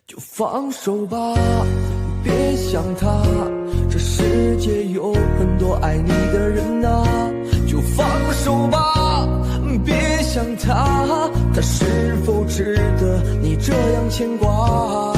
就放手吧，别想他，这世界有很多爱你的人啊。就放手吧，别想他，他是否值得你这样牵挂？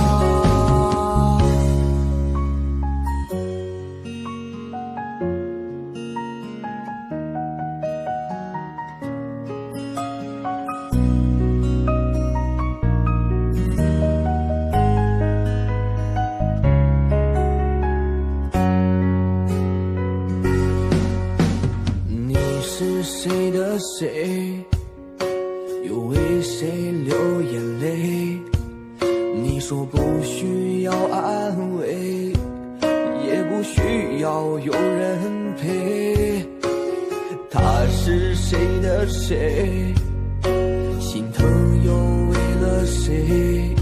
是谁的谁，又为谁流眼泪？你说不需要安慰，也不需要有人陪。他是谁的谁，心疼又为了谁？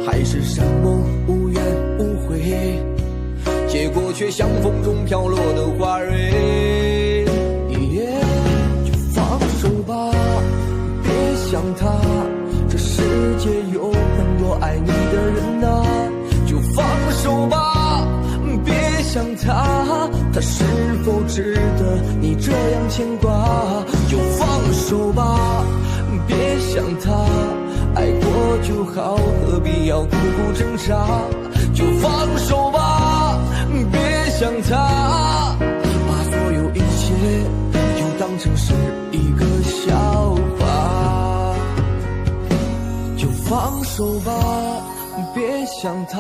还是山盟无怨无悔，结果却像风中飘落的花蕊。想他，这世界有很多爱你的人啊。就放手吧，别想他，他是否值得你这样牵挂？就放手吧，别想他，爱过就好，何必要苦苦挣扎？就放手吧，别想他，把所有一切就当成是一个笑话。放手吧，别想他，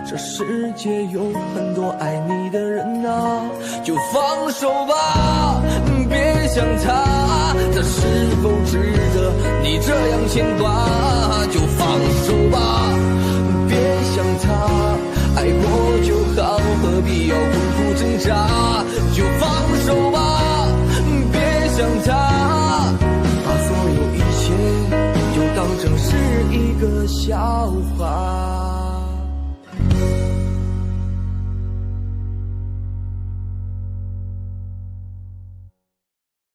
这世界有很多爱你的人啊。就放手吧，别想他，他是否值得你这样牵挂？就放手吧，别想他，爱过就好，何必要苦苦挣扎？就放手吧，别想他，把所有一切就当成是一个笑话。